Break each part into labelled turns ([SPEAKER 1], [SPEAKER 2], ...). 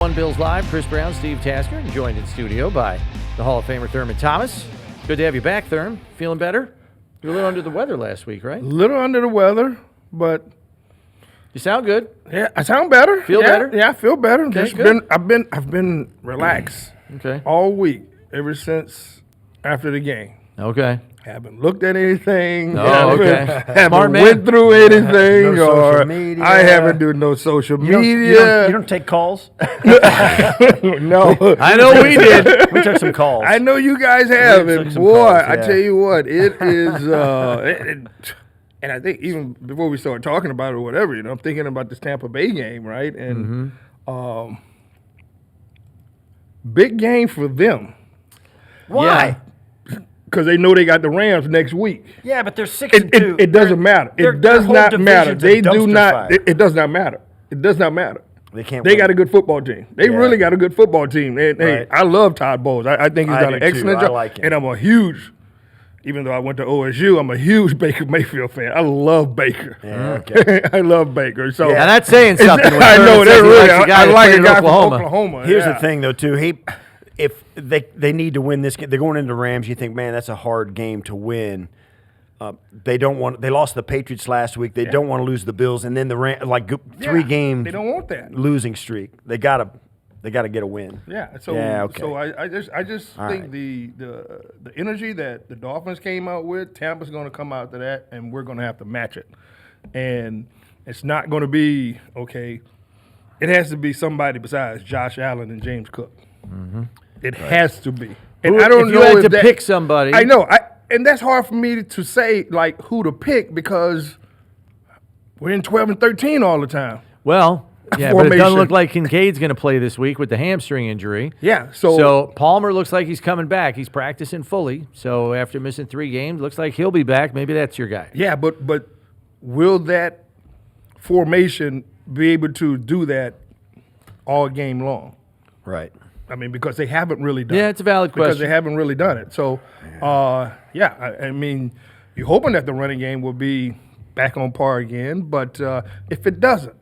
[SPEAKER 1] One Bills Live, Chris Brown, Steve Tasker, and joined in studio by the Hall of Famer Thurman Thomas. Good to have you back, Thurm. Feeling better? You were a little under the weather last week, right?
[SPEAKER 2] A little under the weather, but
[SPEAKER 1] you sound good.
[SPEAKER 2] yeah, I sound better.
[SPEAKER 1] Feel better?
[SPEAKER 2] Yeah, I feel better.
[SPEAKER 1] Okay, good.
[SPEAKER 2] I've been relaxed all week ever since after the game.
[SPEAKER 1] Okay.
[SPEAKER 2] Haven't looked at anything.
[SPEAKER 1] Haven't
[SPEAKER 2] went through anything,
[SPEAKER 3] No
[SPEAKER 2] or
[SPEAKER 3] social media.
[SPEAKER 2] I haven't done no social
[SPEAKER 3] You don't take calls?
[SPEAKER 2] No.
[SPEAKER 1] I know we did.
[SPEAKER 3] We took some calls.
[SPEAKER 2] I know you guys have,
[SPEAKER 3] took
[SPEAKER 2] and
[SPEAKER 3] some
[SPEAKER 2] boy,
[SPEAKER 3] calls,
[SPEAKER 2] I
[SPEAKER 3] yeah.
[SPEAKER 2] tell you what, it is. And I think even before we start talking about it or whatever, I'm thinking about this Tampa Bay game, right? And big game for them
[SPEAKER 3] Why?
[SPEAKER 2] because they know they got the Rams next week.
[SPEAKER 3] Yeah, but they're 6-2.
[SPEAKER 2] It doesn't matter. It does not matter. They do not. It does not matter. It does not matter.
[SPEAKER 3] They can't.
[SPEAKER 2] They got a good football team. They
[SPEAKER 3] Yeah.
[SPEAKER 2] really got a good football team. And, hey,
[SPEAKER 3] Right.
[SPEAKER 2] I love Todd Bowles. I think he's
[SPEAKER 3] I
[SPEAKER 2] done
[SPEAKER 3] do
[SPEAKER 2] an
[SPEAKER 3] too.
[SPEAKER 2] excellent
[SPEAKER 3] I
[SPEAKER 2] job.
[SPEAKER 3] like him.
[SPEAKER 2] And I'm a huge, even though I went to OSU, I'm a huge Baker Mayfield fan. I love Baker.
[SPEAKER 3] Yeah, okay.
[SPEAKER 2] I love Baker. So
[SPEAKER 1] Now that's saying something. When
[SPEAKER 2] I
[SPEAKER 1] Thurman
[SPEAKER 2] know
[SPEAKER 1] says
[SPEAKER 2] that
[SPEAKER 1] he
[SPEAKER 2] really.
[SPEAKER 1] likes the guy
[SPEAKER 2] I
[SPEAKER 1] that
[SPEAKER 2] like
[SPEAKER 1] played
[SPEAKER 2] a
[SPEAKER 1] in
[SPEAKER 2] guy from
[SPEAKER 1] Oklahoma.
[SPEAKER 2] Oklahoma.
[SPEAKER 3] Here's
[SPEAKER 2] yeah.
[SPEAKER 3] the thing, though, too. If they need to win this game, they're going into the Rams. You think, man, that's a hard game to win. They don't want. They lost the Patriots last week. They don't want to lose the Bills, and then the three game
[SPEAKER 2] They don't want that.
[SPEAKER 3] losing streak. They gotta get a win.
[SPEAKER 2] Yeah. So
[SPEAKER 3] Yeah, okay.
[SPEAKER 2] so I just
[SPEAKER 3] All
[SPEAKER 2] think
[SPEAKER 3] right.
[SPEAKER 2] the energy that the Dolphins came out with, Tampa's going to come out to that, and we're going to have to match it. And it's not going to be okay. It has to be somebody besides Josh Allen and James Cook. It has to be. And I don't
[SPEAKER 1] if
[SPEAKER 2] know
[SPEAKER 1] you had
[SPEAKER 2] if
[SPEAKER 1] to pick somebody.
[SPEAKER 2] I know. And that's hard for me to say like who to pick because we're in 12 and 13 all the time.
[SPEAKER 1] Well, yeah, but it doesn't
[SPEAKER 2] Formation.
[SPEAKER 1] look like Kincaid's going to play this week with the hamstring injury.
[SPEAKER 2] Yeah.
[SPEAKER 1] So Palmer looks like he's coming back. He's practicing fully. So after missing 3 games, looks like he'll be back. Maybe that's your guy.
[SPEAKER 2] Yeah, but will that formation be able to do that all game long?
[SPEAKER 3] Right.
[SPEAKER 2] I mean, because they haven't really done it.
[SPEAKER 1] Yeah, it's a valid
[SPEAKER 2] Because
[SPEAKER 1] question.
[SPEAKER 2] they haven't really done it. So, I mean, you're hoping that the running game will be back on par again. But if it doesn't,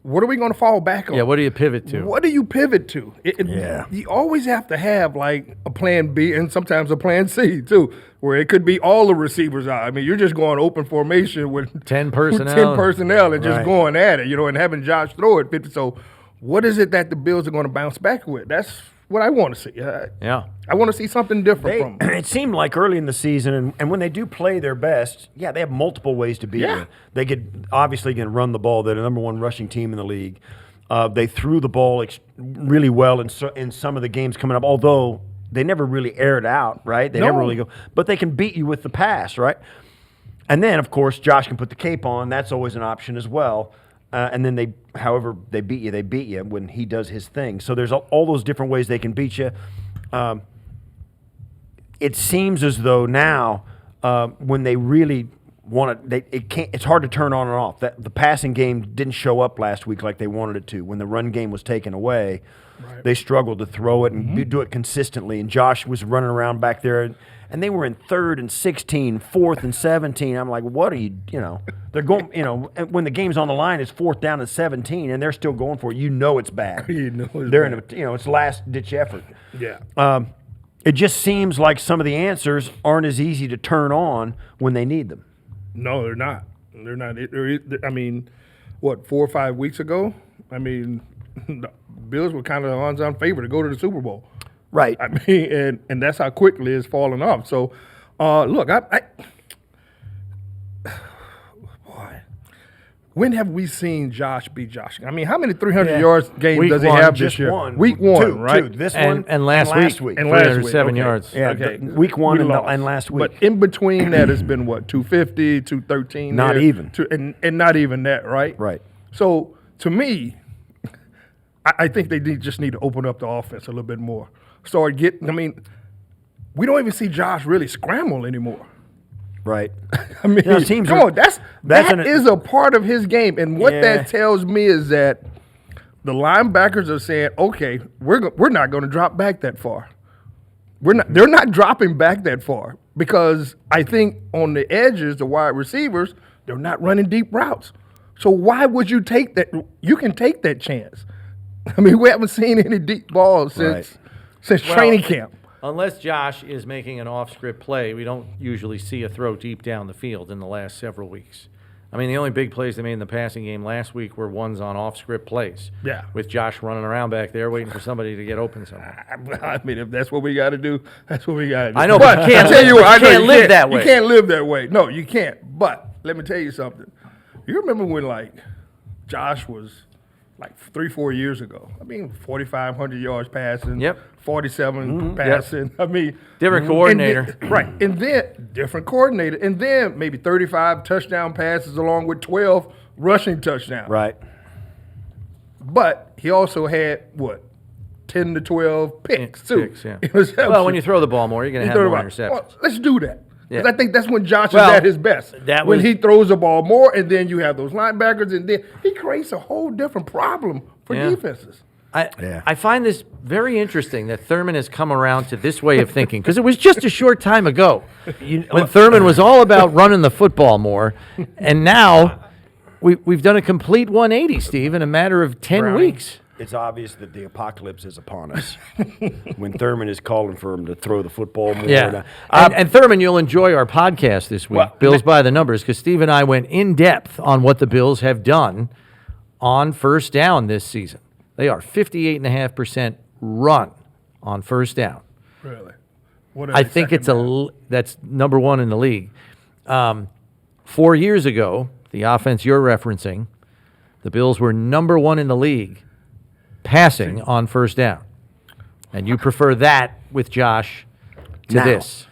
[SPEAKER 2] what are we going to fall back on?
[SPEAKER 1] Yeah, what do you pivot to?
[SPEAKER 2] What do you pivot to?
[SPEAKER 3] Yeah.
[SPEAKER 2] You always have to have like a plan B and sometimes a plan C too, where it could be all the receivers out. I mean, you're just going open formation with
[SPEAKER 1] 10 personnel.
[SPEAKER 2] 10 personnel and just
[SPEAKER 3] Right.
[SPEAKER 2] going at it, and having Josh throw it 50. So what is it that the Bills are going to bounce back with? That's what I want to see.
[SPEAKER 1] Yeah.
[SPEAKER 2] I want to see something different from them.
[SPEAKER 3] It seemed like early in the season, and when they do play their best, they have multiple ways to beat
[SPEAKER 2] Yeah.
[SPEAKER 3] you. They could obviously can run the ball. They're the number 1 rushing team in the league. They threw the ball really well in some of the games coming up, although they never really aired out, right? They never
[SPEAKER 2] No.
[SPEAKER 3] really go. But they can beat you with the pass, right? And then, of course, Josh can put the cape on. That's always an option as well. And then however they beat you when he does his thing. So there's all those different ways they can beat you. It seems as though now, when they really want to, it's hard to turn on and off. The passing game didn't show up last week like they wanted it to. When the run game was taken away, they struggled to throw it and do it consistently. And Josh was running around back there, and they were in 3rd and 16, 4th and 17. I'm like, what are you? They're going. When the game's on the line, it's 4th down and 17, and they're still going for it. It's bad. They're in it's last ditch effort.
[SPEAKER 2] Yeah.
[SPEAKER 3] It just seems like some of the answers aren't as easy to turn on when they need them.
[SPEAKER 2] No, they're not. They're not. I mean, 4 or 5 weeks ago, I mean, the Bills were kind of the odds-on favorite to go to the Super Bowl.
[SPEAKER 3] Right.
[SPEAKER 2] I mean, and that's how quickly it's fallen off. So, look, boy, when have we seen Josh be Josh? I mean, how many 300 yards games
[SPEAKER 1] Week
[SPEAKER 2] does he
[SPEAKER 1] one,
[SPEAKER 2] have
[SPEAKER 3] just
[SPEAKER 2] this year?
[SPEAKER 3] one.
[SPEAKER 2] Week 1,
[SPEAKER 3] Two,
[SPEAKER 2] right?
[SPEAKER 3] This
[SPEAKER 1] And-
[SPEAKER 3] one
[SPEAKER 1] and last week.
[SPEAKER 2] And last
[SPEAKER 1] 307
[SPEAKER 2] week, okay.
[SPEAKER 1] yards.
[SPEAKER 3] Yeah,
[SPEAKER 2] Okay.
[SPEAKER 3] week 1
[SPEAKER 2] We lost.
[SPEAKER 3] and last week.
[SPEAKER 2] But in between that, it's been what, 250, 213?
[SPEAKER 3] Not even.
[SPEAKER 2] And not even that, right?
[SPEAKER 3] Right.
[SPEAKER 2] So, to me, I think they just need to open up the offense a little bit more. We don't even see Josh really scramble anymore.
[SPEAKER 3] Right.
[SPEAKER 2] I mean,
[SPEAKER 3] teams
[SPEAKER 2] come
[SPEAKER 3] are-
[SPEAKER 2] on, that is a part of his game. And what that tells me is that the linebackers are saying, okay, we're not going to drop back that far. They're not dropping back that far because I think on the edges, the wide receivers, they're not running deep routes. So why would you take that? You can take that chance. I mean, we haven't seen any deep balls since training camp.
[SPEAKER 1] Unless Josh is making an off-script play, we don't usually see a throw deep down the field in the last several weeks. I mean, the only big plays they made in the passing game last week were ones on off-script plays.
[SPEAKER 2] Yeah.
[SPEAKER 1] With Josh running around back there waiting for somebody to get open somewhere.
[SPEAKER 2] I mean, if that's what we got to do, that's what we got to do.
[SPEAKER 1] I know, but you can't, live that way.
[SPEAKER 2] You can't live that way. No, you can't. But let me tell you something. You remember when, like, Josh was like 3-4 years ago? I mean, 4,500 yards passing.
[SPEAKER 1] Yep.
[SPEAKER 2] 47 passing. Yep. I mean,
[SPEAKER 1] different coordinator.
[SPEAKER 2] Right. And then different coordinator. And then maybe 35 touchdown passes along with 12 rushing touchdowns.
[SPEAKER 3] Right.
[SPEAKER 2] But he also had, 10 to 12 picks, too.
[SPEAKER 1] Picks, yeah. Well, when you throw the ball more, you're going to have more interceptions.
[SPEAKER 2] Well, let's do that.
[SPEAKER 1] Yeah.
[SPEAKER 2] I think that's when Josh is at his best. When he throws the ball more, and then you have those linebackers, and then he creates a whole different problem for defenses.
[SPEAKER 1] I find this very interesting that Thurman has come around to this way of thinking, because it was just a short time ago when Thurman was all about running the football more, and now we've done a complete 180, Steve, in a matter of 10 weeks.
[SPEAKER 3] It's obvious that the apocalypse is upon us when Thurman is calling for him to throw the football more.
[SPEAKER 1] Yeah. And Thurman, you'll enjoy our podcast this week, Bills by the Numbers, because Steve and I went in depth on what the Bills have done on first down this season. They are 58.5% run on first down.
[SPEAKER 2] Really?
[SPEAKER 1] I think that's number one in the league. 4 years ago, the offense you're referencing, the Bills were number one in the league passing on first down. And you prefer that with Josh to this.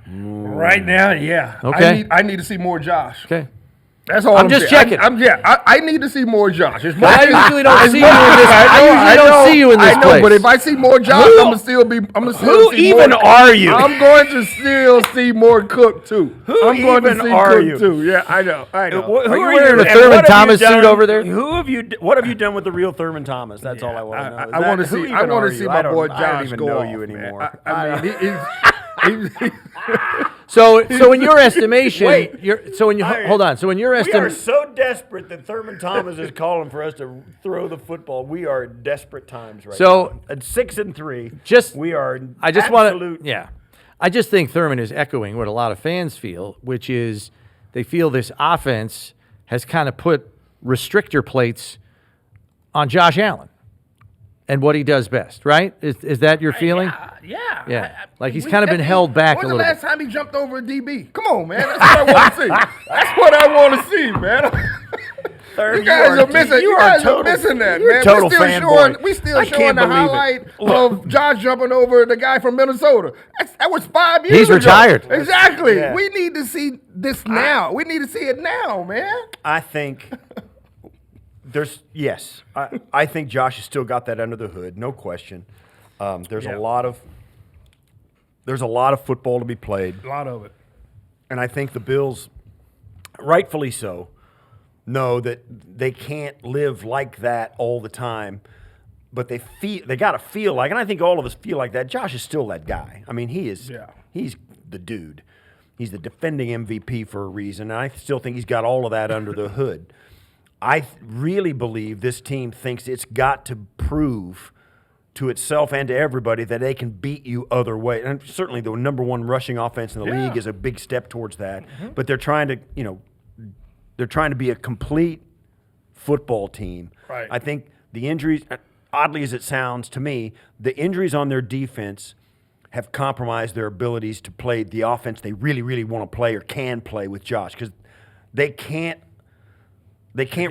[SPEAKER 2] Right now, yeah.
[SPEAKER 1] Okay.
[SPEAKER 2] I need to see more Josh.
[SPEAKER 1] Okay.
[SPEAKER 2] That's all I'm
[SPEAKER 1] just
[SPEAKER 2] saying.
[SPEAKER 1] checking.
[SPEAKER 2] I need to see more Josh. It's more,
[SPEAKER 1] I usually don't see you in this. I don't see you in this place.
[SPEAKER 2] But if I see more Josh, I'm gonna still see
[SPEAKER 3] even
[SPEAKER 2] more.
[SPEAKER 3] are you?
[SPEAKER 2] I'm going to still see more Cook too. I'm going to
[SPEAKER 3] even
[SPEAKER 2] see
[SPEAKER 3] are
[SPEAKER 2] Cook
[SPEAKER 3] you?
[SPEAKER 2] too. Yeah, I know.
[SPEAKER 3] Who
[SPEAKER 1] Are you
[SPEAKER 3] are
[SPEAKER 1] wearing
[SPEAKER 3] you?
[SPEAKER 1] a Thurman Thomas suit over there?
[SPEAKER 3] What have you done with the real Thurman Thomas? That's all I want to know.
[SPEAKER 2] I want to see. I want to see my boy Josh
[SPEAKER 3] I don't even
[SPEAKER 2] go
[SPEAKER 3] know
[SPEAKER 2] off,
[SPEAKER 3] you
[SPEAKER 2] man.
[SPEAKER 3] anymore.
[SPEAKER 2] I mean,
[SPEAKER 1] So in your estimation, hold on. So in your
[SPEAKER 3] We are
[SPEAKER 1] estimation,
[SPEAKER 3] so desperate that Thurman Thomas is calling for us to throw the football. We are in desperate times right now. At 6-3, we are.
[SPEAKER 1] I just think Thurman is echoing what a lot of fans feel, which is they feel this offense has kind of put restrictor plates on Josh Allen and what he does best, right? Is that your feeling?
[SPEAKER 2] Yeah.
[SPEAKER 1] Like he's kind of been held back a little bit.
[SPEAKER 2] When's the last time he jumped over a DB? Come on, man. That's what I want to see. That's what I want to see, man. You guys are missing. You guys are missing that, man. We still showing the highlight of Josh jumping over the guy from Minnesota. That was 5 years ago.
[SPEAKER 1] He's retired.
[SPEAKER 2] Exactly.
[SPEAKER 3] Yeah.
[SPEAKER 2] We need to see this now. We need to see it now, man.
[SPEAKER 3] I think I think Josh has still got that under the hood, no question. There's a lot of football to be played.
[SPEAKER 2] A lot of it.
[SPEAKER 3] And I think the Bills, rightfully so, know that they can't live like that all the time. But they got to feel like, and I think all of us feel like that. Josh is still that guy. I mean, he's the dude. He's the defending MVP for a reason. And I still think he's got all of that under the hood. I really believe this team thinks it's got to prove to itself and to everybody that they can beat you other way. And certainly the number one rushing offense in the league is a big step towards that. Mm-hmm. But they're trying to be a complete football team.
[SPEAKER 2] Right.
[SPEAKER 3] I think the injuries, oddly as it sounds to me, the injuries on their defense have compromised their abilities to play the offense they really, really want to play or can play with Josh, because they can't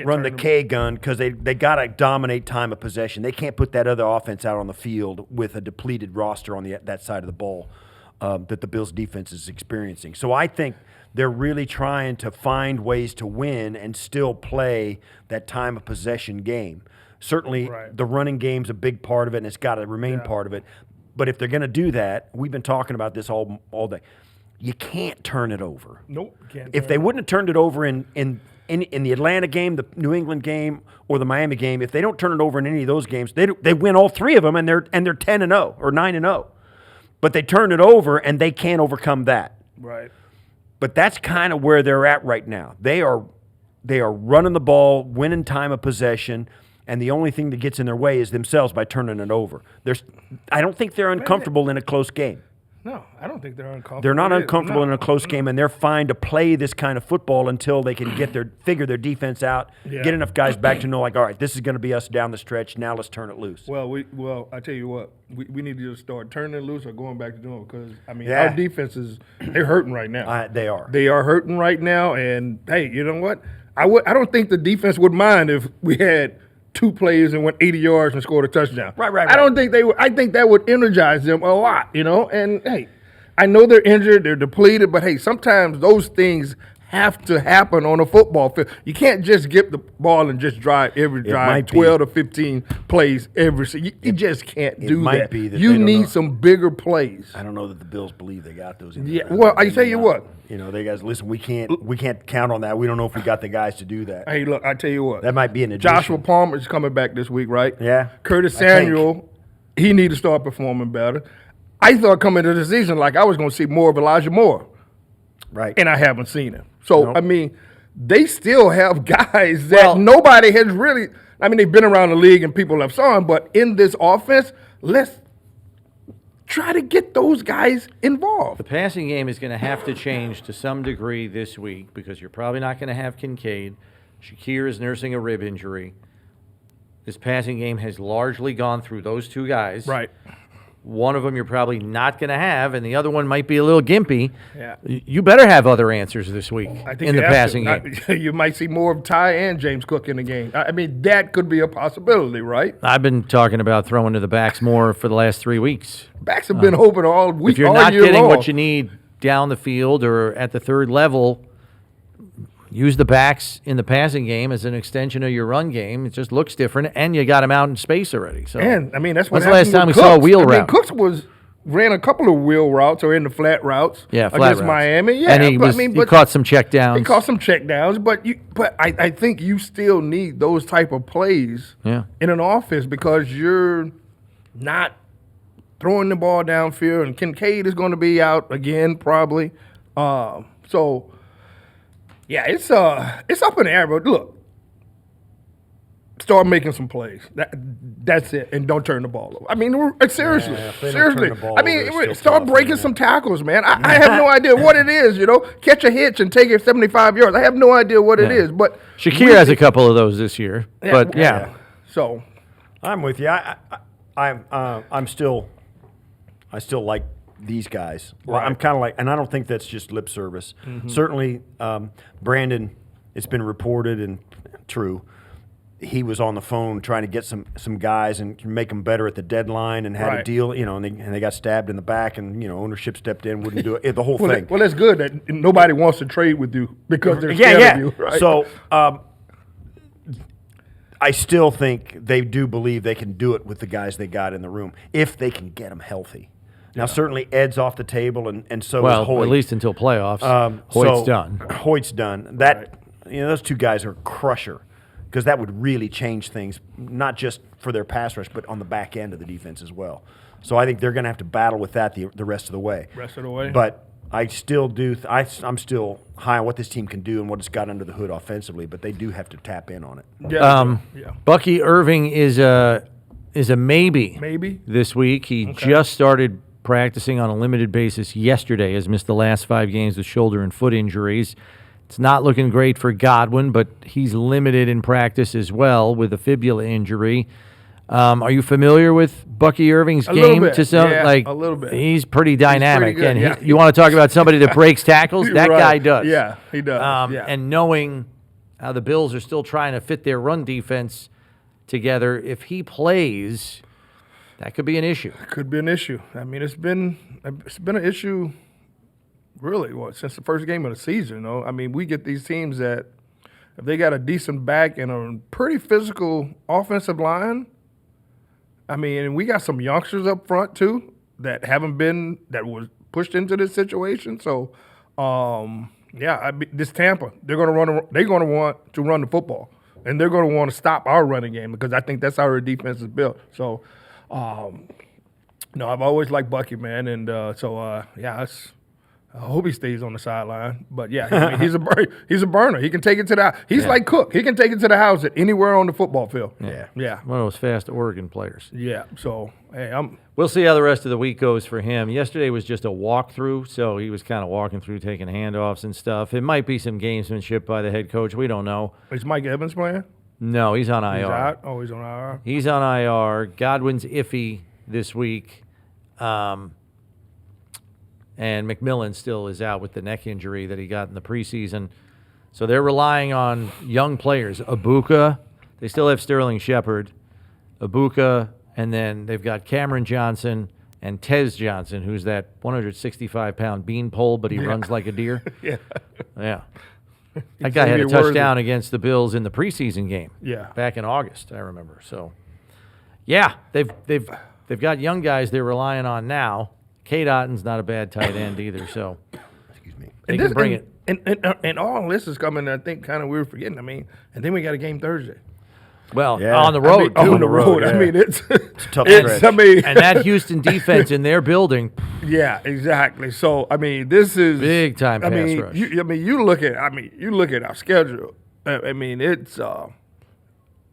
[SPEAKER 3] run the K gun because they got to dominate time of possession. They can't put that other offense out on the field with a depleted roster on that side of the ball that the Bills' defense is experiencing. So I think they're really trying to find ways to win and still play that time of possession game. Certainly the running game's a big part of it, and it's got to remain part of it. But if they're going to do that, we've been talking about this all day, you can't turn it over.
[SPEAKER 2] Nope. Can't
[SPEAKER 3] if they wouldn't have turned it over in the Atlanta game, the New England game, or the Miami game, if they don't turn it over in any of those games, they win all three of them, and they're 10-0 or 9-0. But they turn it over, and they can't overcome that.
[SPEAKER 2] Right.
[SPEAKER 3] But that's kind of where they're at right now. They are running the ball, winning time of possession, and the only thing that gets in their way is themselves by turning it over. I don't think they're uncomfortable in a close game.
[SPEAKER 2] No, I don't think they're uncomfortable.
[SPEAKER 3] They're not uncomfortable in a close game, and they're fine to play this kind of football until they can figure their defense out, get enough guys back to know, like, all right, this is going to be us down the stretch. Now let's turn it loose.
[SPEAKER 2] Well, I tell you what, we need to just start turning it loose or going back to doing it because, I mean, our defenses, they're hurting right now.
[SPEAKER 3] They are.
[SPEAKER 2] They are hurting right now, and, hey, you know what? I don't think the defense would mind if we had 2 plays and went 80 yards and scored a touchdown.
[SPEAKER 3] Right.
[SPEAKER 2] I don't think they would. I think that would energize them a lot, you know. And hey, I know they're injured, they're depleted, but hey, sometimes those things have to happen on a football field. You can't just get the ball and just drive 12 to 15 plays every. You just can't do that. You need some bigger plays.
[SPEAKER 3] I don't know that the Bills believe they got those.
[SPEAKER 2] Well, I tell you what.
[SPEAKER 3] You know, they guys listen. We can't count on that. We don't know if we got the guys to do that.
[SPEAKER 2] Hey, look, I tell you what.
[SPEAKER 3] That might be an addition.
[SPEAKER 2] Joshua Palmer is coming back this week, right?
[SPEAKER 3] Yeah.
[SPEAKER 2] Curtis Samuel, he need to start performing better. I thought coming into the season like I was going to see more of Elijah Moore.
[SPEAKER 3] Right.
[SPEAKER 2] And I haven't seen him. So, I mean, they still have guys that nobody has really – I mean, they've been around the league and people have saw him, but in this offense, let's try to get those guys involved.
[SPEAKER 1] The passing game is going to have to change to some degree this week because you're probably not going to have Kincaid. Shakir is nursing a rib injury. This passing game has largely gone through those 2 guys.
[SPEAKER 2] Right.
[SPEAKER 1] One of them you're probably not going to have, and the other one might be a little gimpy.
[SPEAKER 2] Yeah.
[SPEAKER 1] You better have other answers this week in the passing game.
[SPEAKER 2] You might see more of Ty and James Cook in the game. I mean, that could be a possibility, right?
[SPEAKER 1] I've been talking about throwing to the backs more for the last 3 weeks.
[SPEAKER 2] Backs have been open all week.
[SPEAKER 1] If you're not getting what you need down the field or at the third level, use the backs in the passing game as an extension of your run game. It just looks different, and you got them out in space already. So,
[SPEAKER 2] and I mean, that's
[SPEAKER 1] when's the last time we saw a wheel route?
[SPEAKER 2] Cooks ran a couple of wheel routes or in the flat routes.
[SPEAKER 1] Flat
[SPEAKER 2] against
[SPEAKER 1] routes.
[SPEAKER 2] Miami. Yeah,
[SPEAKER 1] and he caught some check downs.
[SPEAKER 2] He caught some check downs, but I think you still need those type of plays in an offense because you're not throwing the ball downfield, and Kincaid is going to be out again probably. So. Yeah, it's up in the air, but look, start making some plays. That's it, and don't turn the ball over. I mean, seriously. I mean, start breaking some tackles, man. I have no idea what it is. You know, catch a hitch and take it 75 yards. I have no idea what it is, but
[SPEAKER 1] Shakir has a couple of those this year. But
[SPEAKER 2] so
[SPEAKER 3] I'm with you. I still like these guys.
[SPEAKER 2] Right.
[SPEAKER 3] I'm kind of like, and I don't think that's just lip service. Certainly, Brandon, it's been reported and true, he was on the phone trying to get some guys and make them better at the deadline and had a deal, you know, and they got stabbed in the back and, you know, ownership stepped in, wouldn't do it, the whole thing.
[SPEAKER 2] Well, that's good that nobody wants to trade with you because they're scared of you, right?
[SPEAKER 3] So, I still think they do believe they can do it with the guys they got in the room if they can get them healthy. Now, certainly Ed's off the table, and so is Hoyt.
[SPEAKER 1] At least until playoffs. Hoyt's done.
[SPEAKER 3] Hoyt's done. You know, those 2 guys are a crusher because that would really change things, not just for their pass rush, but on the back end of the defense as well. So I think they're going to have to battle with that the rest of the way. But I still do. I'm still high on what this team can do and what it's got under the hood offensively, but they do have to tap in on it.
[SPEAKER 1] Bucky Irving is a maybe this week. He just started practicing on a limited basis yesterday, has missed the last 5 games with shoulder and foot injuries. It's not looking great for Godwin, but he's limited in practice as well with a fibula injury. Are you familiar with Bucky Irving's game?
[SPEAKER 2] A little bit.
[SPEAKER 1] He's pretty dynamic.
[SPEAKER 2] He's pretty good,
[SPEAKER 1] you want to talk about somebody that breaks tackles? That guy does.
[SPEAKER 2] Yeah, he does.
[SPEAKER 1] And knowing how the Bills are still trying to fit their run defense together, if he plays, that could be an issue.
[SPEAKER 2] It could be an issue. I mean, it's been an issue really since the first game of the season. You know? I mean, we get these teams that if they got a decent back and a pretty physical offensive line, I mean, and we got some youngsters up front too that was pushed into this situation. So, this Tampa, they're going to want to run the football, and they're going to want to stop our running game because I think that's how our defense is built. So. I've always liked Bucky, man, and I hope he stays on the sideline. But yeah, I mean, he's a burner. He can take it to the. He's like Cook. He can take it to the house at anywhere on the football field. Yeah.
[SPEAKER 1] One of those fast Oregon players.
[SPEAKER 2] Yeah. So hey,
[SPEAKER 1] We'll see how the rest of the week goes for him. Yesterday was just a walkthrough, so he was kind of walking through, taking handoffs and stuff. It might be some gamesmanship by the head coach. We don't know.
[SPEAKER 2] Is Mike Evans playing?
[SPEAKER 1] No, he's on IR.
[SPEAKER 2] He's out. Oh, he's on IR.
[SPEAKER 1] He's on IR. Godwin's iffy this week. And McMillan still is out with the neck injury that he got in the preseason. So they're relying on young players. Ibuka, they still have Sterling Shepard. Ibuka, and then they've got Cameron Johnson and Tez Johnson, who's that 165-pound beanpole, but he runs like a deer.
[SPEAKER 2] Yeah.
[SPEAKER 1] That guy had a touchdown against the Bills in the preseason game.
[SPEAKER 2] Yeah.
[SPEAKER 1] Back in August, I remember. So, yeah, they've got young guys they're relying on now. Kate Otten's not a bad tight end either, so
[SPEAKER 3] Excuse me.
[SPEAKER 1] they can bring it.
[SPEAKER 2] And all this is coming, I think, kind of we were forgetting. I mean, and then we got a game Thursday.
[SPEAKER 1] Well,
[SPEAKER 3] Yeah.
[SPEAKER 1] on the road,
[SPEAKER 2] I mean,
[SPEAKER 1] too.
[SPEAKER 2] on the road.
[SPEAKER 3] yeah.
[SPEAKER 2] I mean, it's
[SPEAKER 3] a tough
[SPEAKER 2] it's,
[SPEAKER 3] stretch.
[SPEAKER 2] I mean,
[SPEAKER 1] And that Houston defense in their building,
[SPEAKER 2] yeah, exactly. So I mean, this is
[SPEAKER 1] Big time
[SPEAKER 2] I
[SPEAKER 1] pass
[SPEAKER 2] mean,
[SPEAKER 1] rush.
[SPEAKER 2] you look at our schedule. I mean, it's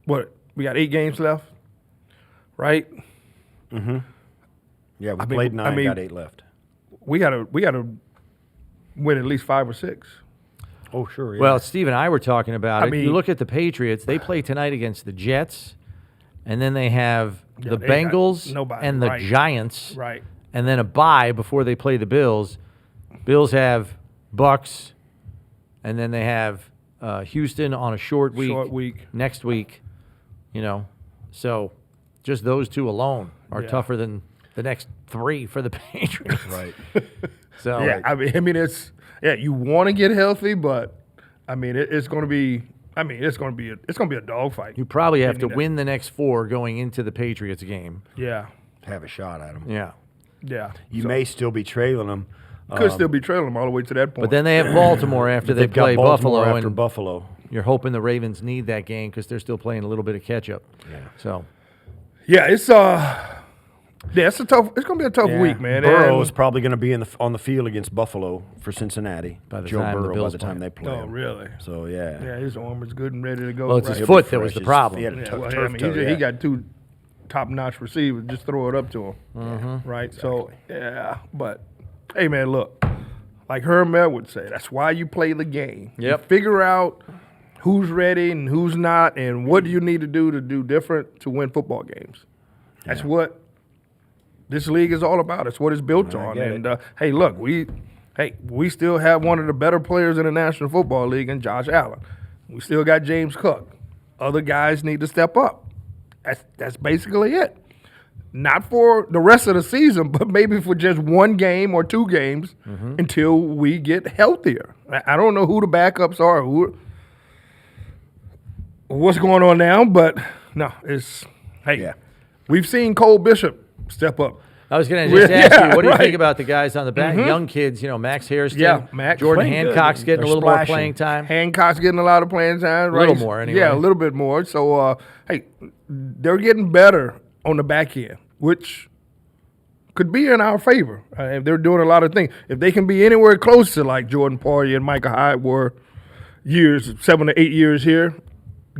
[SPEAKER 2] what we got 8 games left, right?
[SPEAKER 3] Yeah, we played 9, got 8 left.
[SPEAKER 2] We gotta win at least 5 or 6.
[SPEAKER 3] Oh, sure. Yeah.
[SPEAKER 1] well, Steve and I were talking about
[SPEAKER 2] I
[SPEAKER 1] it.
[SPEAKER 2] mean-
[SPEAKER 1] You look at the Patriots, they play tonight against the Jets, and then they have
[SPEAKER 2] Yeah,
[SPEAKER 1] the
[SPEAKER 2] they got
[SPEAKER 1] Bengals
[SPEAKER 2] nobody,
[SPEAKER 1] and the
[SPEAKER 2] right.
[SPEAKER 1] Giants,
[SPEAKER 2] Right.
[SPEAKER 1] and then a bye before they play the Bills. Bills have Bucks, and then they have Houston on a short week. Next week, So just those two alone are
[SPEAKER 2] Yeah.
[SPEAKER 1] tougher than the next 3 for the Patriots.
[SPEAKER 3] right.
[SPEAKER 1] So
[SPEAKER 2] Yeah, I mean, it's you want to get healthy, but I mean, it's going to be. I mean, it's going to be a dogfight.
[SPEAKER 1] you probably have to
[SPEAKER 2] Getting that.
[SPEAKER 1] win the next 4 going into the Patriots game.
[SPEAKER 2] Yeah,
[SPEAKER 3] Have a shot at them.
[SPEAKER 1] Yeah.
[SPEAKER 2] yeah.
[SPEAKER 3] You may still be trailing them.
[SPEAKER 2] Could still be trailing them all the way to that point.
[SPEAKER 1] But then they have Baltimore after they
[SPEAKER 3] They've got
[SPEAKER 1] play
[SPEAKER 3] Baltimore
[SPEAKER 1] Buffalo,
[SPEAKER 3] after
[SPEAKER 1] and
[SPEAKER 3] Buffalo.
[SPEAKER 1] you're hoping the Ravens need that game because they're still playing a little bit of catch up.
[SPEAKER 3] Yeah.
[SPEAKER 1] So
[SPEAKER 2] yeah, it's it's a tough. It's going to be a tough week, man.
[SPEAKER 3] Burrow
[SPEAKER 2] And-
[SPEAKER 3] is probably going to be on the field against Buffalo for Cincinnati.
[SPEAKER 1] By the
[SPEAKER 3] Joe
[SPEAKER 1] time the
[SPEAKER 3] Burrow
[SPEAKER 1] Bills
[SPEAKER 3] by the time
[SPEAKER 1] play.
[SPEAKER 3] they play.
[SPEAKER 2] Oh,
[SPEAKER 3] him.
[SPEAKER 2] really?
[SPEAKER 3] So yeah.
[SPEAKER 2] Yeah, his arm is good and ready to go.
[SPEAKER 1] well, it's
[SPEAKER 2] right?
[SPEAKER 1] his
[SPEAKER 3] He'll be
[SPEAKER 1] foot that was
[SPEAKER 3] fresh.
[SPEAKER 1] the problem.
[SPEAKER 3] He had a
[SPEAKER 2] Yeah, well, I
[SPEAKER 3] turf
[SPEAKER 2] mean,
[SPEAKER 3] toe,
[SPEAKER 2] he
[SPEAKER 3] yeah.
[SPEAKER 2] got 2 top-notch receivers. Just throw it up to him, right? So yeah, but hey, man, look, like Herman would say, that's why you play the game. You
[SPEAKER 1] Yep.
[SPEAKER 2] figure out who's ready and who's not, and what do you need to do different to win football games. That's what this league is all about. It's what it's built on.
[SPEAKER 3] get
[SPEAKER 2] And hey, look, we still have one of the better players in the National Football League in Josh Allen. We still got James Cook. Other guys need to step up. That's basically it. Not for the rest of the season, but maybe for just 1 game or 2 games until we get healthier. I don't know who the backups are, what's going on now, but no,
[SPEAKER 3] Yeah.
[SPEAKER 2] we've seen Cole Bishop step up.
[SPEAKER 1] I was going to just ask
[SPEAKER 2] Yeah,
[SPEAKER 1] you, what do you
[SPEAKER 2] right.
[SPEAKER 1] think about the guys on the back? Young kids, Max Hairston,
[SPEAKER 2] Yeah, Max
[SPEAKER 1] Jordan
[SPEAKER 2] playing good.
[SPEAKER 1] Hancock's getting
[SPEAKER 3] They're
[SPEAKER 1] a little more
[SPEAKER 3] splashing.
[SPEAKER 1] playing time.
[SPEAKER 2] Hancock's getting a lot of playing time, right?
[SPEAKER 1] little more, anyway.
[SPEAKER 2] Yeah, a little bit more. So, hey, they're getting better on the back end, which could be in our favor. If they're doing a lot of things. If they can be anywhere close to like Jordan Poyer and Micah Hyde were 7 to 8 years here,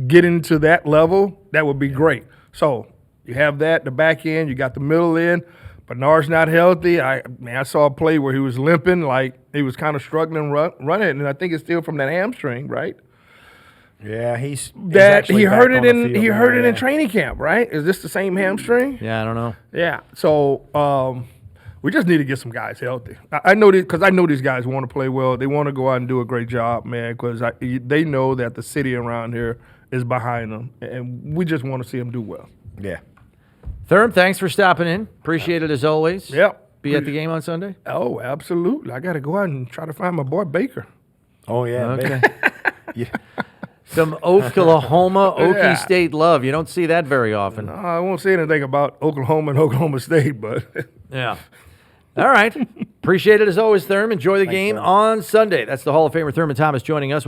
[SPEAKER 2] getting to that level, that would be great. So you have that, the back end, you got the middle end. Bernard's not healthy. I saw a play where he was limping, like he was kind of struggling running, and I think it's still from that hamstring, right?
[SPEAKER 3] Yeah, he's
[SPEAKER 2] That
[SPEAKER 3] actually
[SPEAKER 2] he
[SPEAKER 3] back
[SPEAKER 2] heard it
[SPEAKER 3] on the
[SPEAKER 2] in
[SPEAKER 3] field
[SPEAKER 2] he
[SPEAKER 3] now,
[SPEAKER 2] heard it in
[SPEAKER 3] yeah.
[SPEAKER 2] training camp, right? Is this the same hamstring?
[SPEAKER 1] Yeah, I don't know.
[SPEAKER 2] Yeah. So we just need to get some guys healthy. I know because I know these guys want to play well. They want to go out and do a great job, man. Because they know that the city around here is behind them, and we just want to see them do well.
[SPEAKER 3] Yeah.
[SPEAKER 1] Thurman, thanks for stopping in. Appreciate it as always.
[SPEAKER 2] Yep.
[SPEAKER 1] Be at the game on Sunday?
[SPEAKER 2] Oh, absolutely. I got to go out and try to find my boy Baker.
[SPEAKER 3] Oh yeah.
[SPEAKER 1] Okay.
[SPEAKER 3] Yeah.
[SPEAKER 1] Some Oklahoma, Okie
[SPEAKER 2] Yeah.
[SPEAKER 1] State love. You don't see that very often.
[SPEAKER 2] I won't say anything about Oklahoma and Oklahoma State, but
[SPEAKER 1] Yeah. All right. Appreciate it as always, Thurman. Enjoy the game
[SPEAKER 3] Thurman.
[SPEAKER 1] on Sunday. That's the Hall of Famer Thurman Thomas joining us.